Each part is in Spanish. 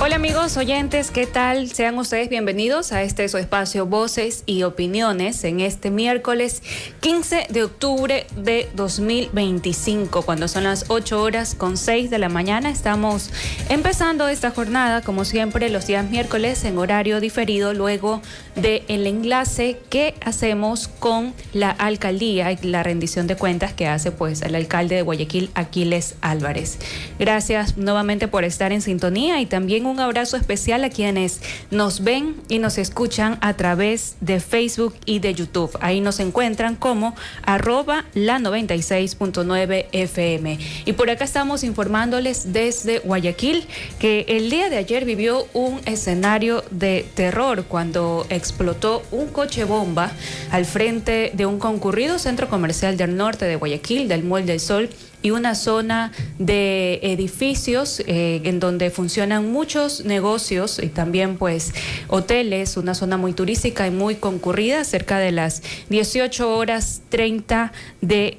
Hola amigos oyentes, ¿qué tal? Sean ustedes bienvenidos a su espacio Voces y Opiniones en este miércoles 15 de octubre de 2025, cuando son las 8:06 de la mañana. Estamos empezando esta jornada, como siempre, los días miércoles en horario diferido, luego del enlace que hacemos con la alcaldía y la rendición de cuentas que hace pues el alcalde de Guayaquil, Aquiles Álvarez. Gracias nuevamente por estar en sintonía y también un abrazo especial a quienes nos ven y nos escuchan a través de Facebook y de YouTube. Ahí nos encuentran como @la96.9 FM. Y por acá estamos informándoles desde Guayaquil que el día de ayer vivió un escenario de terror cuando explotó un coche bomba al frente de un concurrido centro comercial del norte de Guayaquil, del Mall del Sol, y una zona de edificios en donde funcionan muchos negocios y también pues hoteles, una zona muy turística y muy concurrida, cerca de las 18:30 de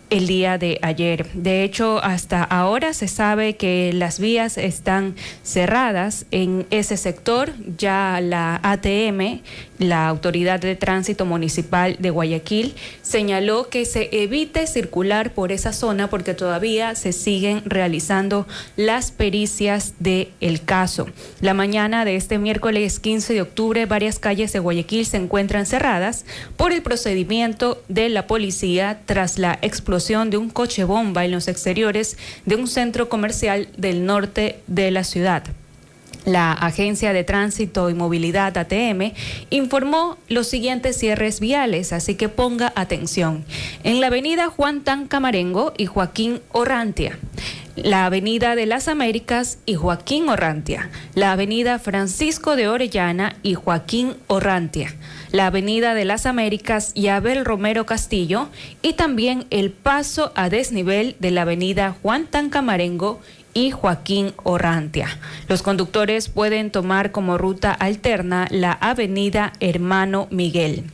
el día de ayer. De hecho, hasta ahora se sabe que las vías están cerradas en ese sector. Ya la ATM, la Autoridad de Tránsito Municipal de Guayaquil, señaló que se evite circular por esa zona porque todavía se siguen realizando las pericias del caso. La mañana de este miércoles 15 de octubre, varias calles de Guayaquil se encuentran cerradas por el procedimiento de la policía tras la explosión de un coche bomba en los exteriores de un centro comercial del norte de la ciudad. La Agencia de Tránsito y Movilidad ATM informó los siguientes cierres viales, así que ponga atención. En la avenida Juan Tancamarengo y Joaquín Orrantia, la avenida de las Américas y Joaquín Orrantia, la avenida Francisco de Orellana y Joaquín Orrantia, la avenida de las Américas y Abel Romero Castillo, y también el paso a desnivel de la avenida Juan Tancamarengo y Joaquín Orrantia. Los conductores pueden tomar como ruta alterna la avenida Hermano Miguel.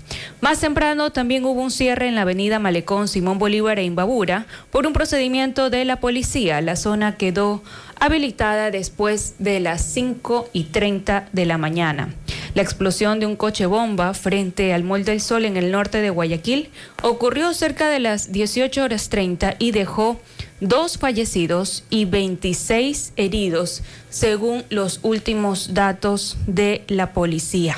Más temprano también hubo un cierre en la avenida Malecón, Simón Bolívar e Imbabura por un procedimiento de la policía. La zona quedó habilitada después de las 5:30 de la mañana. La explosión de un coche bomba frente al Mall del Sol en el norte de Guayaquil ocurrió cerca de las 18:30 y dejó 2 fallecidos y 26 heridos, según los últimos datos de la policía.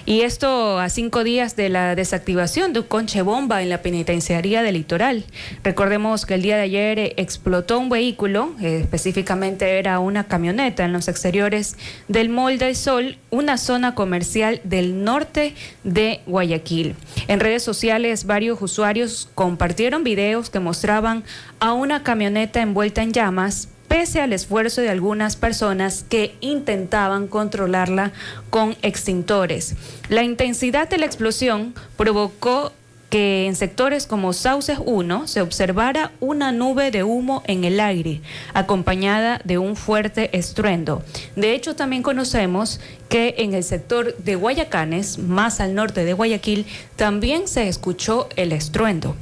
Y esto a 5 días de la desactivación de un coche bomba en la penitenciaría del Litoral. Recordemos que el día de ayer explotó un vehículo, específicamente era una camioneta en los exteriores del Mall del Sol, una zona comercial del norte de Guayaquil. En redes sociales, varios usuarios compartieron videos que mostraban a una camioneta envuelta en llamas, pese al esfuerzo de algunas personas que intentaban controlarla con extintores. La intensidad de la explosión provocó que en sectores como Sauces 1 se observara una nube de humo en el aire, acompañada de un fuerte estruendo. De hecho, también conocemos que en el sector de Guayacanes, más al norte de Guayaquil, también se escuchó el estruendo.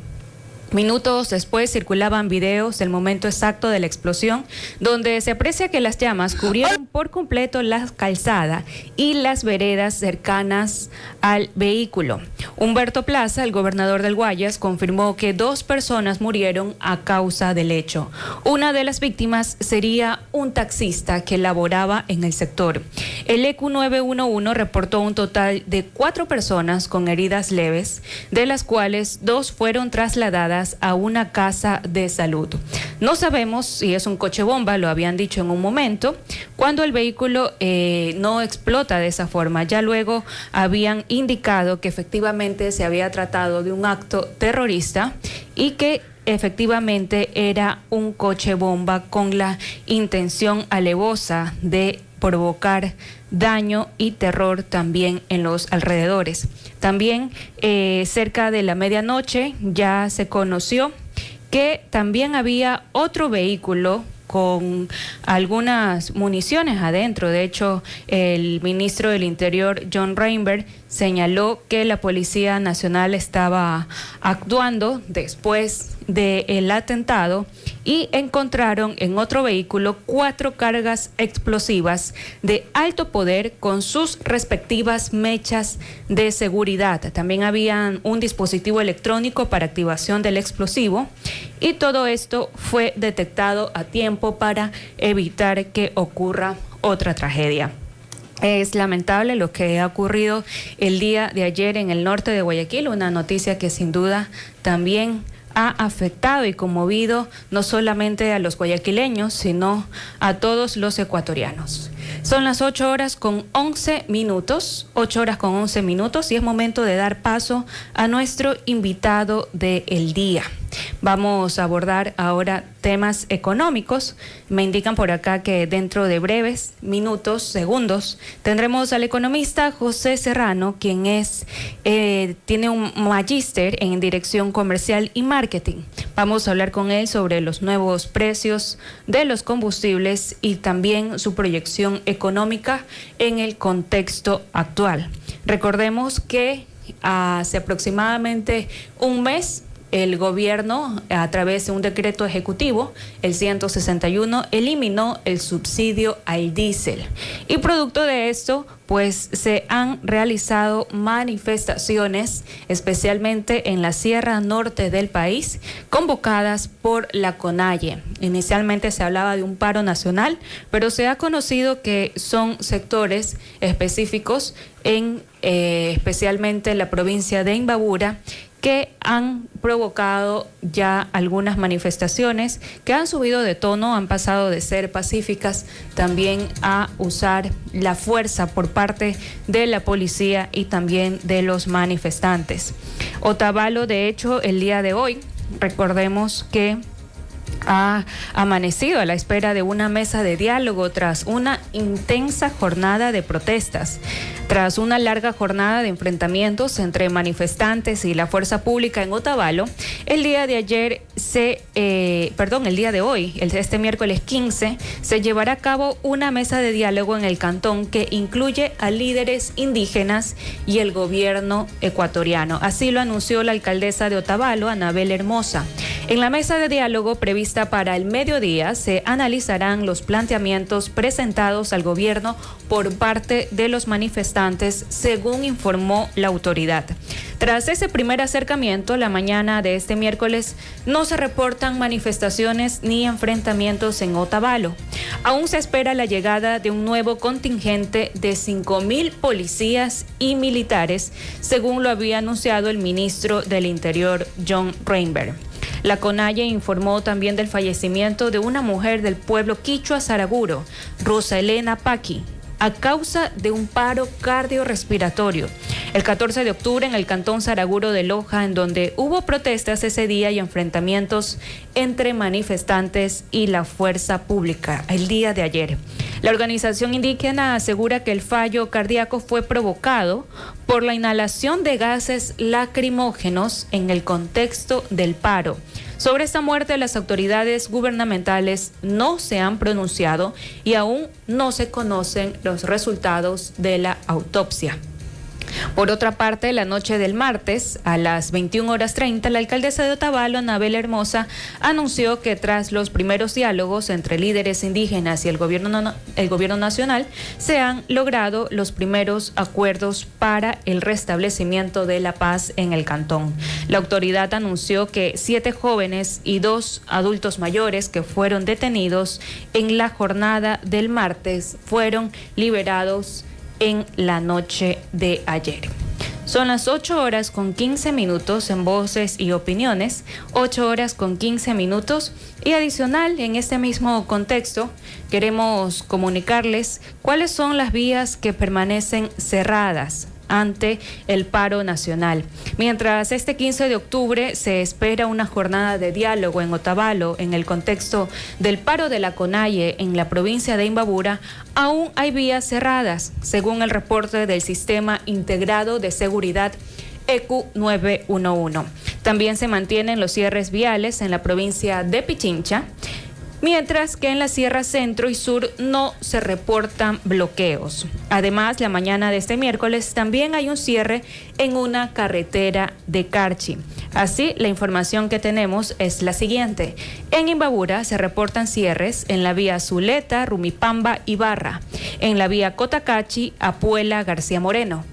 Minutos después circulaban videos del momento exacto de la explosión, donde se aprecia que las llamas cubrieron por completo la calzada y las veredas cercanas al vehículo. Humberto Plaza, el gobernador del Guayas, confirmó que 2 personas murieron a causa del hecho. Una de las víctimas sería un taxista que laboraba en el sector. El EQ 911 reportó un total de 4 personas con heridas leves, de las cuales 2 fueron trasladadas a una casa de salud. No sabemos si es un coche bomba, lo habían dicho en un momento, cuando el vehículo no explota de esa forma. Ya luego habían indicado que efectivamente se había tratado de un acto terrorista y que efectivamente era un coche bomba con la intención alevosa de provocar daño y terror también en los alrededores. También cerca de la medianoche ya se conoció que también había otro vehículo con algunas municiones adentro. De hecho, el ministro del Interior, John Reinberg, señaló que la Policía Nacional estaba actuando después del atentado y encontraron en otro vehículo 4 cargas explosivas de alto poder con sus respectivas mechas de seguridad. También había un dispositivo electrónico para activación del explosivo y todo esto fue detectado a tiempo para evitar que ocurra otra tragedia. Es lamentable lo que ha ocurrido el día de ayer en el norte de Guayaquil, una noticia que sin duda también ha afectado y conmovido no solamente a los guayaquileños, sino a todos los ecuatorianos. Son las 8 horas con 11 minutos, 8 horas con 11 minutos, y es momento de dar paso a nuestro invitado del día. Vamos a abordar ahora temas económicos. Me indican por acá que dentro de breves minutos, segundos, tendremos al economista José Serrano, quien tiene un magíster en dirección comercial y marketing. Vamos a hablar con él sobre los nuevos precios de los combustibles y también su proyección económica en el contexto actual. Recordemos que hace aproximadamente un mes, el gobierno, a través de un decreto ejecutivo, el 161, eliminó el subsidio al diésel. Y producto de esto, pues se han realizado manifestaciones, especialmente en la Sierra Norte del país, convocadas por la CONAIE. Inicialmente se hablaba de un paro nacional, pero se ha conocido que son sectores específicos especialmente en la provincia de Imbabura, que han provocado ya algunas manifestaciones que han subido de tono, han pasado de ser pacíficas también a usar la fuerza por parte de la policía y también de los manifestantes. Otavalo, de hecho, el día de hoy, recordemos que ha amanecido a la espera de una mesa de diálogo tras una intensa jornada de protestas. Tras una larga jornada de enfrentamientos entre manifestantes y la fuerza pública en Otavalo, el día de hoy, este miércoles 15, se llevará a cabo una mesa de diálogo en el cantón que incluye a líderes indígenas y el gobierno ecuatoriano. Así lo anunció la alcaldesa de Otavalo, Anabel Hermosa. En la mesa de diálogo prevista para el mediodía se analizarán los planteamientos presentados al gobierno por parte de los manifestantes, según informó la autoridad. Tras ese primer acercamiento, la mañana de este miércoles, no se reportan manifestaciones ni enfrentamientos en Otavalo. Aún se espera la llegada de un nuevo contingente de 5.000 policías y militares, según lo había anunciado el ministro del Interior, John Reinberg. La CONAIE informó también del fallecimiento de una mujer del pueblo quichua Saraguro, Rosa Elena Paqui, a causa de un paro cardiorrespiratorio. El 14 de octubre en el cantón Saraguro de Loja, en donde hubo protestas ese día y enfrentamientos entre manifestantes y la fuerza pública el día de ayer. La organización indígena asegura que el fallo cardíaco fue provocado por la inhalación de gases lacrimógenos en el contexto del paro. Sobre esta muerte, las autoridades gubernamentales no se han pronunciado y aún no se conocen los resultados de la autopsia. Por otra parte, la noche del martes, a las 21:30, la alcaldesa de Otavalo, Anabel Hermosa, anunció que tras los primeros diálogos entre líderes indígenas y el gobierno nacional, se han logrado los primeros acuerdos para el restablecimiento de la paz en el cantón. La autoridad anunció que 7 jóvenes y 2 adultos mayores que fueron detenidos en la jornada del martes fueron liberados en la noche de ayer. Son las 8 horas con 15 minutos en Voces y Opiniones, 8 horas con 15 minutos, y adicional en este mismo contexto queremos comunicarles cuáles son las vías que permanecen cerradas ante el paro nacional. Mientras este 15 de octubre se espera una jornada de diálogo en Otavalo en el contexto del paro de la CONAIE en la provincia de Imbabura, aún hay vías cerradas, según el reporte del Sistema Integrado de Seguridad ECU 911. También se mantienen los cierres viales en la provincia de Pichincha, mientras que en la Sierra Centro y Sur no se reportan bloqueos. Además, la mañana de este miércoles también hay un cierre en una carretera de Carchi. Así, la información que tenemos es la siguiente. En Imbabura se reportan cierres en la vía Zuleta, Rumipamba y Barra, en la vía Cotacachi, Apuela, García Moreno,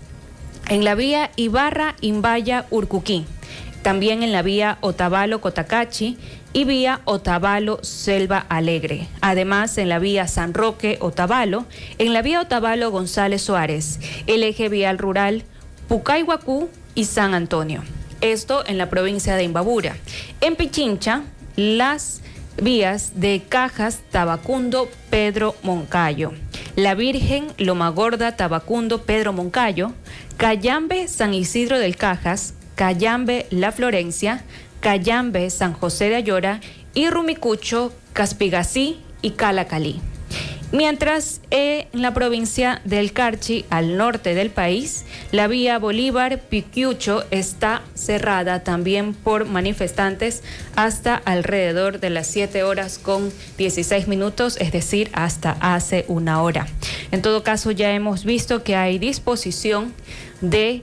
en la vía Ibarra, Imbaya, Urcuquí, también en la vía Otavalo, Cotacachi y vía Otavalo, Selva Alegre. Además, en la vía San Roque, Otavalo, en la vía Otavalo, González Suárez, el eje vial rural, Pucayhuacú y San Antonio. Esto en la provincia de Imbabura. En Pichincha, las vías de Cajas, Tabacundo, Pedro Moncayo, La Virgen, Loma Gorda, Tabacundo, Pedro Moncayo, Cayambe, San Isidro del Cajas, Cayambe, La Florencia, Cayambe, San José de Ayora y Rumicucho, Caspigací y Calacalí. Mientras en la provincia del Carchi, al norte del país, la vía Bolívar-Piquiucho está cerrada también por manifestantes hasta alrededor de las 7:16, es decir, hasta hace una hora. En todo caso, ya hemos visto que hay disposición de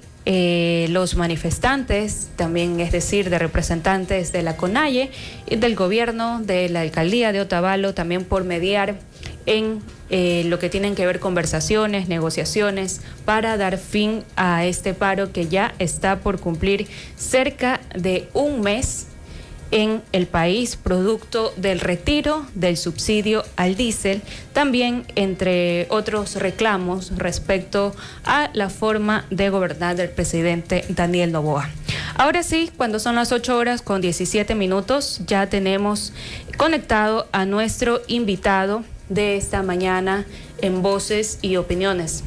los manifestantes, también es decir, de representantes de la CONAIE y del gobierno, de la alcaldía de Otavalo, también por mediar en lo que tienen que ver conversaciones, negociaciones, para dar fin a este paro que ya está por cumplir cerca de un mes en el país, producto del retiro del subsidio al diésel, también entre otros reclamos respecto a la forma de gobernar del presidente Daniel Noboa. Ahora sí, cuando son las 8:17, ya tenemos conectado a nuestro invitado de esta mañana en Voces y Opiniones.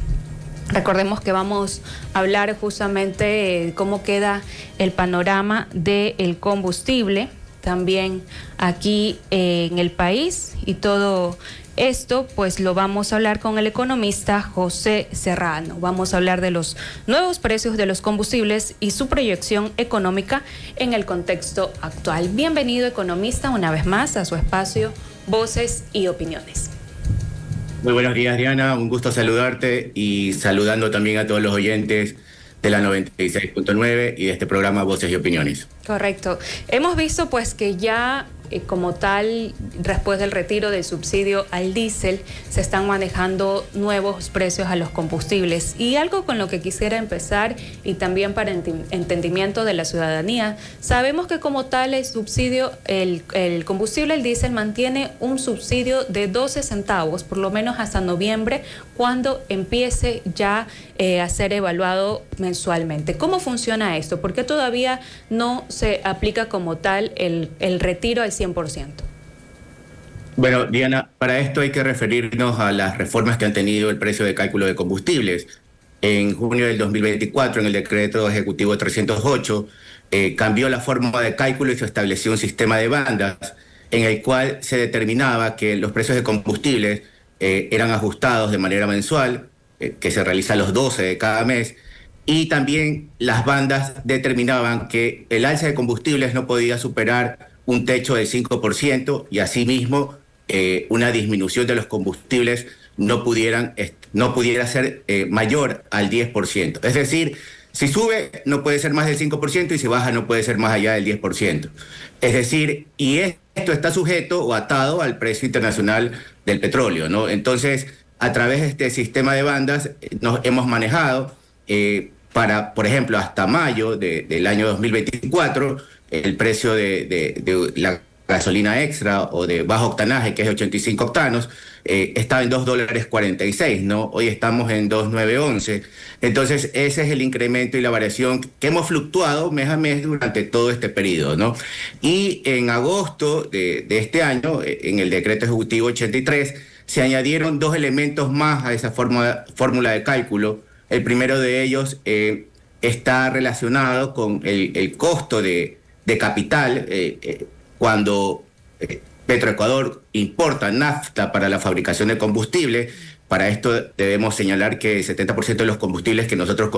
Recordemos que vamos a hablar justamente de cómo queda el panorama del combustible también aquí en el país, y todo esto pues lo vamos a hablar con el economista José Serrano. Vamos a hablar de los nuevos precios de los combustibles y su proyección económica en el contexto actual. Bienvenido, economista, una vez más a su espacio Voces y Opiniones. Muy buenos días, Diana, un gusto saludarte y saludando también a todos los oyentes de la 96.9 y de este programa Voces y Opiniones. Correcto. Hemos visto pues que ya como tal, después del retiro del subsidio al diésel, se están manejando nuevos precios a los combustibles. Y algo con lo que quisiera empezar, y también para entendimiento de la ciudadanía, sabemos que como tal el subsidio, el combustible, el diésel, mantiene un subsidio de 12 centavos, por lo menos hasta noviembre, cuando empiece ya a ser evaluado mensualmente. ¿Cómo funciona esto? ¿Por qué todavía no se aplica como tal el retiro al 100%? Bueno, Diana, para esto hay que referirnos a las reformas que han tenido el precio de cálculo de combustibles. En junio del 2024, en el decreto ejecutivo 308, cambió la forma de cálculo y se estableció un sistema de bandas en el cual se determinaba que los precios de combustibles eran ajustados de manera mensual, que se realiza los 12 de cada mes, y también las bandas determinaban que el alza de combustibles no podía superar un techo del 5%, y asimismo una disminución de los combustibles no pudiera ser mayor al 10%. Es decir, si sube no puede ser más del 5% y si baja no puede ser más allá del 10%. Es decir, y esto está sujeto o atado al precio internacional del petróleo, ¿no? Entonces, a través de este sistema de bandas nos hemos manejado para, por ejemplo, hasta mayo del año 2024, el precio de la gasolina extra o de bajo octanaje, que es 85 octanos, estaba en $2.46, ¿no? Hoy estamos en 2.911. Entonces, ese es el incremento y la variación que hemos fluctuado mes a mes durante todo este periodo, ¿no? Y en agosto de este año, en el decreto ejecutivo 83, se añadieron dos elementos más a esa fórmula de cálculo. El primero de ellos está relacionado con el costo de capital cuando Petroecuador importa nafta para la fabricación de combustible. Para esto debemos señalar que el 70% de los combustibles que nosotros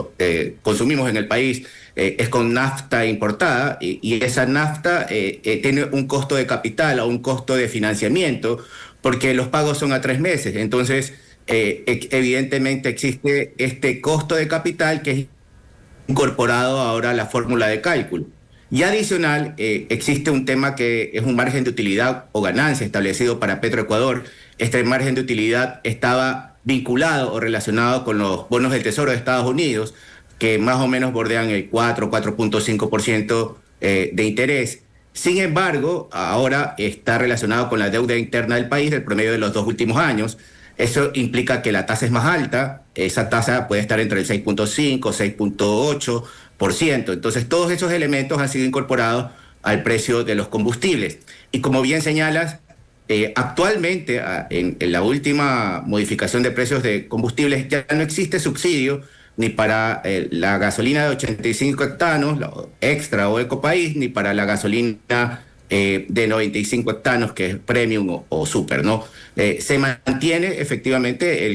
consumimos en el país es con nafta importada y esa nafta tiene un costo de capital o un costo de financiamiento porque los pagos son a 3 meses. Entonces, evidentemente existe este costo de capital que es incorporado ahora a la fórmula de cálculo. Y adicional, existe un tema que es un margen de utilidad o ganancia establecido para Petroecuador. Este margen de utilidad estaba vinculado o relacionado con los bonos del Tesoro de Estados Unidos, que más o menos bordean el 4.5% de interés. Sin embargo, ahora está relacionado con la deuda interna del país del promedio de los 2 últimos años. Eso implica que la tasa es más alta, esa tasa puede estar entre el 6.5, 6.8%. Entonces, todos esos elementos han sido incorporados al precio de los combustibles. Y como bien señalas, actualmente, en la última modificación de precios de combustibles, ya no existe subsidio ni para la gasolina de 85 hectanos, extra o ecopaís, ni para la gasolina de 95 hectanos, que es premium o super, ¿no? Se mantiene efectivamente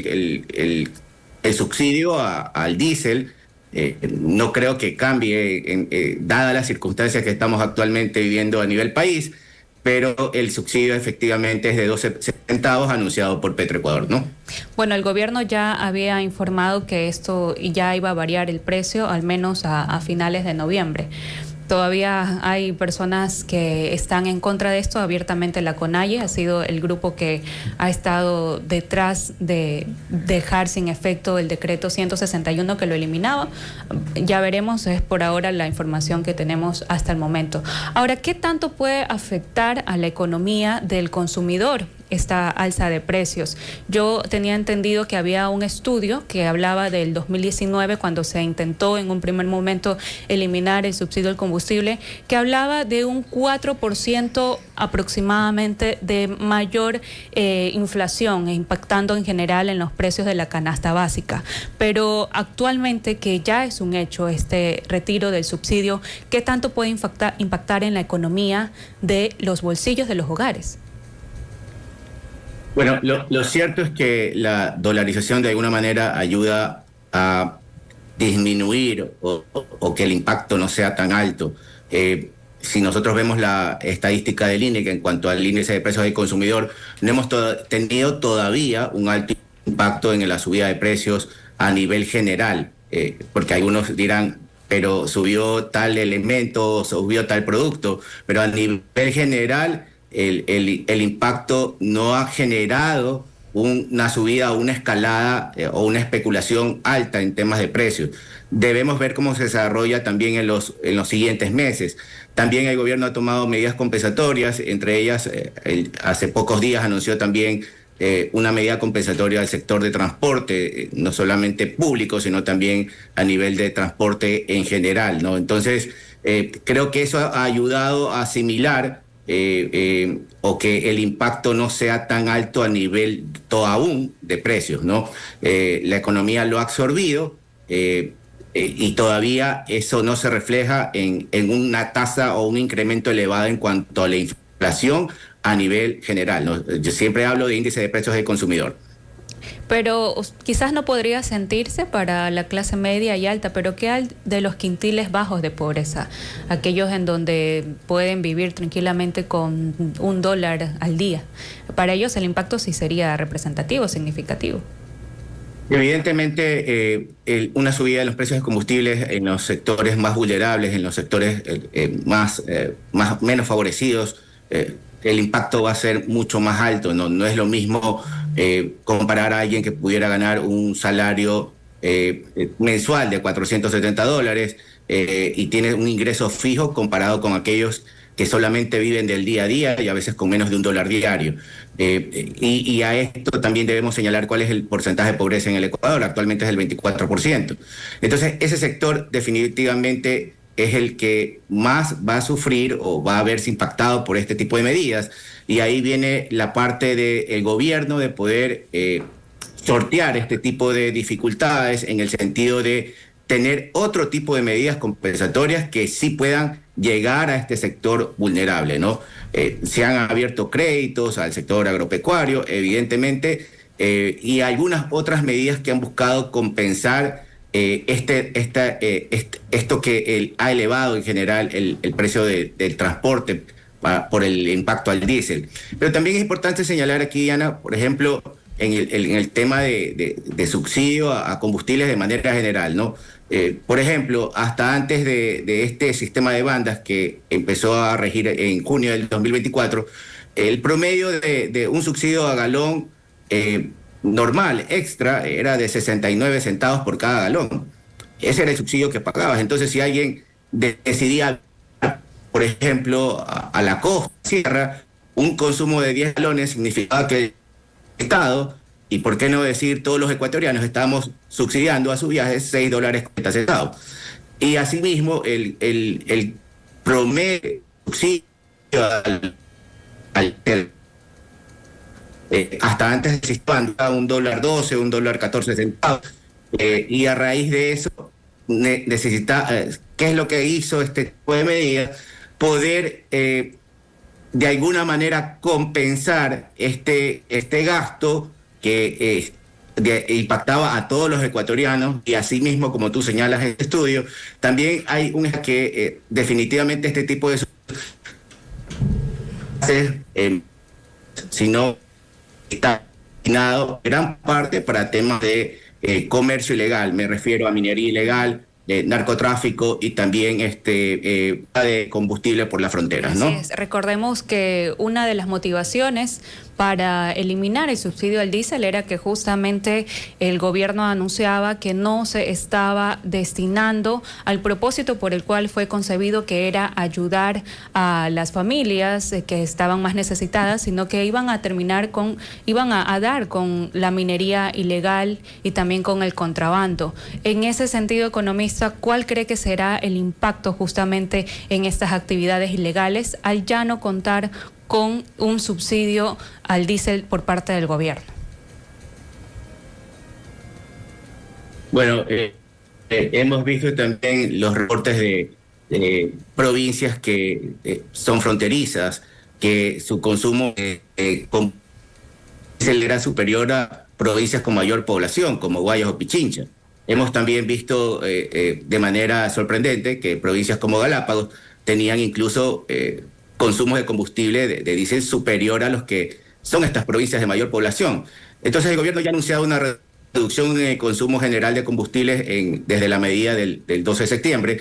el subsidio al diésel. No creo que cambie, dadas las circunstancias que estamos actualmente viviendo a nivel país, pero el subsidio efectivamente es de 12 centavos anunciado por Petroecuador, ¿no? Bueno, el gobierno ya había informado que esto ya iba a variar el precio, al menos a finales de noviembre. Todavía hay personas que están en contra de esto. Abiertamente la CONAIE ha sido el grupo que ha estado detrás de dejar sin efecto el decreto 161 que lo eliminaba. Ya veremos, es por ahora la información que tenemos hasta el momento. Ahora, ¿qué tanto puede afectar a la economía del consumidor esta alza de precios? Yo tenía entendido que había un estudio que hablaba del 2019, cuando se intentó en un primer momento eliminar el subsidio al combustible, que hablaba de un 4% aproximadamente de mayor inflación, impactando en general en los precios de la canasta básica. Pero actualmente, que ya es un hecho este retiro del subsidio, ¿qué tanto puede impactar en la economía de los bolsillos de los hogares? Bueno, lo cierto es que la dolarización de alguna manera ayuda a disminuir o que el impacto no sea tan alto. Si nosotros vemos la estadística del INE, que en cuanto al índice de precios del consumidor, no hemos tenido todavía un alto impacto en la subida de precios a nivel general, porque algunos dirán, pero subió tal elemento, subió tal producto, pero a nivel general el impacto no ha generado una subida o una escalada o una especulación alta en temas de precios. Debemos ver cómo se desarrolla también en los siguientes meses. También el gobierno ha tomado medidas compensatorias, entre ellas hace pocos días anunció también una medida compensatoria al sector de transporte, no solamente público, sino también a nivel de transporte en general, ¿no? Entonces, creo que eso ha ayudado a asimilar o que el impacto no sea tan alto a nivel aún de precios, ¿no? La economía lo ha absorbido y todavía eso no se refleja en una tasa o un incremento elevado en cuanto a la inflación a nivel general, ¿no? Yo siempre hablo de índice de precios del consumidor. Pero quizás no podría sentirse para la clase media y alta, pero ¿qué hay de los quintiles bajos de pobreza? Aquellos en donde pueden vivir tranquilamente con $1 al día. Para ellos el impacto sí sería representativo, significativo. Evidentemente, una subida de los precios de combustibles en los sectores más vulnerables, en los sectores menos favorecidos, el impacto va a ser mucho más alto. No es lo mismo comparar a alguien que pudiera ganar un salario mensual de $470 y tiene un ingreso fijo comparado con aquellos que solamente viven del día a día y a veces con menos de $1 diario. Y a esto también debemos señalar cuál es el porcentaje de pobreza en el Ecuador. Actualmente es el 24%. Entonces, ese sector definitivamente es el que más va a sufrir o va a verse impactado por este tipo de medidas. Y ahí viene la parte del gobierno de poder sortear este tipo de dificultades en el sentido de tener otro tipo de medidas compensatorias que sí puedan llegar a este sector vulnerable, ¿no? Se han abierto créditos al sector agropecuario, evidentemente y algunas otras medidas que han buscado compensar esto que ha elevado en general el precio del transporte por el impacto al diésel. Pero también es importante señalar aquí, Diana, por ejemplo, en el tema de subsidio a combustibles de manera general, ¿no? Por ejemplo, hasta antes de este sistema de bandas que empezó a regir en junio del 2024, el promedio de un subsidio a galón normal, extra, era de 69 centavos por cada galón. Ese era el subsidio que pagabas. Entonces, si alguien decidía, por ejemplo, a la costa, sierra, un consumo de 10 galones significaba que el Estado, y por qué no decir todos los ecuatorianos, estábamos subsidiando a su viaje $6.40. Y asimismo, el promedio subsidio hasta antes existía $1.12, $1.14, y a raíz de eso ¿qué es lo que hizo este tipo de medidas? Poder de alguna manera compensar este gasto que impactaba a todos los ecuatorianos, y asimismo, como tú señalas en el estudio, también hay que definitivamente este tipo de si no está destinado gran parte para temas de comercio ilegal. Me refiero a minería ilegal, narcotráfico y también de combustible por las fronteras, ¿no? Así es. Recordemos que una de las motivaciones para eliminar el subsidio al diésel era que justamente el gobierno anunciaba que no se estaba destinando al propósito por el cual fue concebido, que era ayudar a las familias que estaban más necesitadas, sino que iban a dar con la minería ilegal y también con el contrabando. En ese sentido, economista, ¿cuál cree que será el impacto justamente en estas actividades ilegales al ya no contar con un subsidio al diésel por parte del gobierno? Bueno, hemos visto también los reportes de provincias que son fronterizas, que su consumo con diésel era superior a provincias con mayor población, como Guayas o Pichincha. Hemos también visto de manera sorprendente que provincias como Galápagos tenían incluso consumos de combustible de diésel superior a los que son estas provincias de mayor población. Entonces el gobierno ya ha anunciado una reducción en el consumo general de combustibles desde la medida del 12 de septiembre,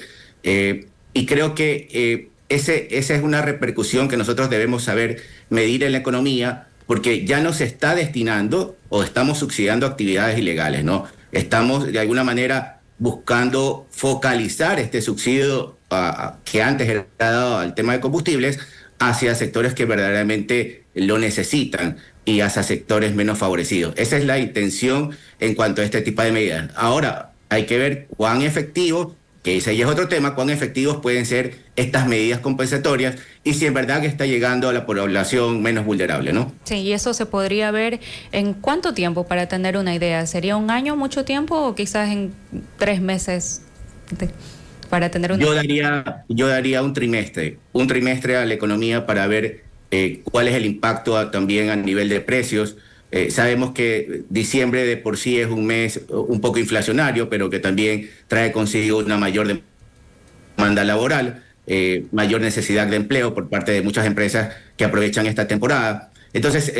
y creo que esa es una repercusión que nosotros debemos saber medir en la economía, porque ya no se está destinando o estamos subsidiando actividades ilegales, ¿no? Estamos de alguna manera buscando focalizar este subsidio que antes era dado al tema de combustibles hacia sectores que verdaderamente lo necesitan y hacia sectores menos favorecidos. Esa es la intención en cuanto a este tipo de medidas. Ahora, hay que ver cuán efectivos, que ese ya es otro tema, cuán efectivos pueden ser estas medidas compensatorias y si en verdad que está llegando a la población menos vulnerable, ¿no? Sí, y eso se podría ver en cuánto tiempo, para tener una idea. ¿Sería un año, mucho tiempo, o quizás en 3 meses? Para tener yo daría un trimestre a la economía para ver cuál es el impacto también a nivel de precios. Sabemos que diciembre de por sí es un mes un poco inflacionario, pero que también trae consigo una mayor demanda laboral, mayor necesidad de empleo por parte de muchas empresas que aprovechan esta temporada. Entonces,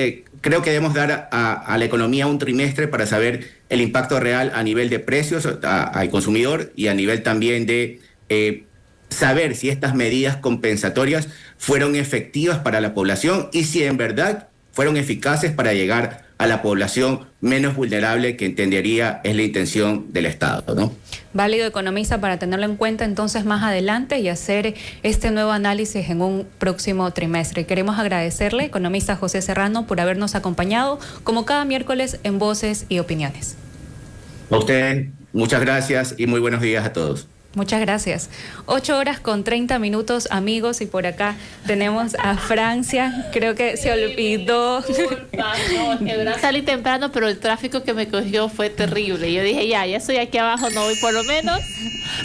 creo que debemos dar a la economía un trimestre para saber el impacto real a nivel de precios al consumidor y a nivel también de saber si estas medidas compensatorias fueron efectivas para la población y si en verdad fueron eficaces para llegar a la población menos vulnerable, que entendería es la intención del Estado, ¿no? Válido, economista, para tenerlo en cuenta entonces más adelante y hacer este nuevo análisis en un próximo trimestre. Queremos agradecerle, economista José Serrano, por habernos acompañado como cada miércoles en Voces y Opiniones. A ustedes, muchas gracias y muy buenos días a todos. Muchas gracias. 8:30, amigos, y por acá tenemos a Francia. Creo que se olvidó. Salí temprano, pero el tráfico que me cogió fue terrible. Yo dije, ya estoy aquí abajo, no voy por lo menos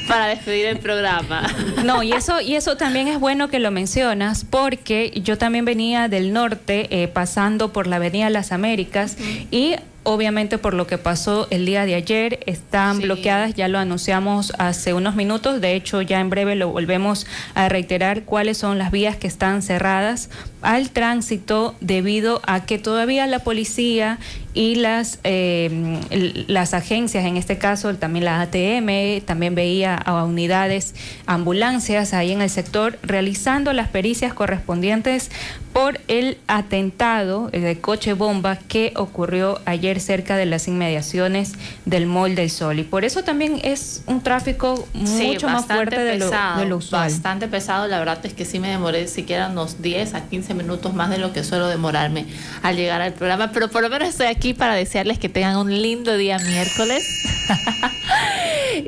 para despedir el programa. No, y eso también es bueno que lo mencionas, porque yo también venía del norte, pasando por la Avenida Las Américas, y obviamente por lo que pasó el día de ayer, están bloqueadas, ya lo anunciamos hace unos minutos, de hecho ya en breve lo volvemos a reiterar cuáles son las vías que están cerradas al tránsito debido a que todavía la policía y las agencias, en este caso también la ATM, también veía a unidades, ambulancias ahí en el sector realizando las pericias correspondientes por el atentado de coche bomba que ocurrió ayer cerca de las inmediaciones del Mall del Sol, y por eso también es un tráfico mucho más fuerte de lo usual. Bastante pesado, la verdad es que sí me demoré siquiera unos 10 a 15 minutos más de lo que suelo demorarme al llegar al programa, pero por lo menos estoy aquí para desearles que tengan un lindo día miércoles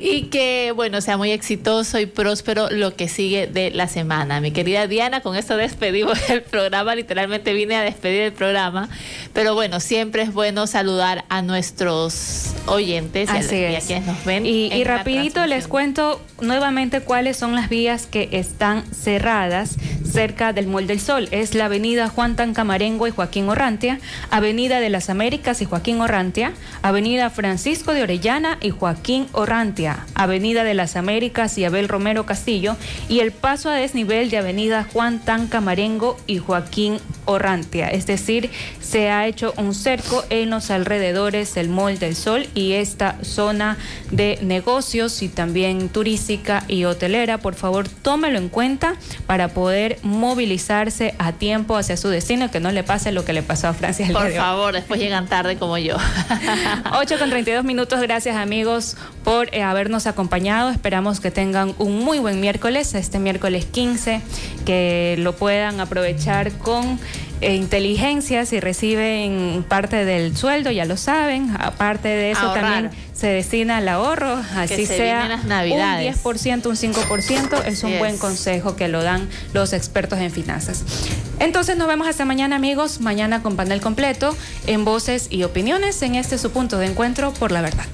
y que, bueno, sea muy exitoso y próspero lo que sigue de la semana. Mi querida Diana, con esto despedimos el programa, literalmente vine a despedir el programa, pero bueno, siempre es bueno saludar a nuestros oyentes y a quienes nos ven. Y rapidito les cuento nuevamente cuáles son las vías que están cerradas cerca del Mall del Sol. Es la avenida Juan Tancamarengo y Joaquín Orrantia, avenida de las Américas y Joaquín Orrantia, avenida Francisco de Orellana y Joaquín Orrantia, avenida de las Américas y Abel Romero Castillo, y el paso a desnivel de avenida Juan Tancamarengo y Joaquín Orrantia. Es decir, se ha hecho un cerco en los alrededores del Mall del Sol y esta zona de negocios y también turística y hotelera. Por favor, tómelo en cuenta para poder movilizarse a tiempo hacia su destino, que no le pase lo que le pasó a Francia el día de hoy. Por favor, después llegan tarde como yo. 8:32. Gracias, amigos, por habernos acompañado. Esperamos que tengan un muy buen miércoles, este miércoles 15, que lo puedan aprovechar con inteligencia. Si reciben parte del sueldo, ya lo saben, aparte de eso también se destina al ahorro, así sea las Navidades. un 10%, un 5%, es un buen consejo que lo dan los expertos en finanzas. Entonces nos vemos hasta mañana, amigos, mañana con panel completo en Voces y Opiniones en este su punto de encuentro por la verdad.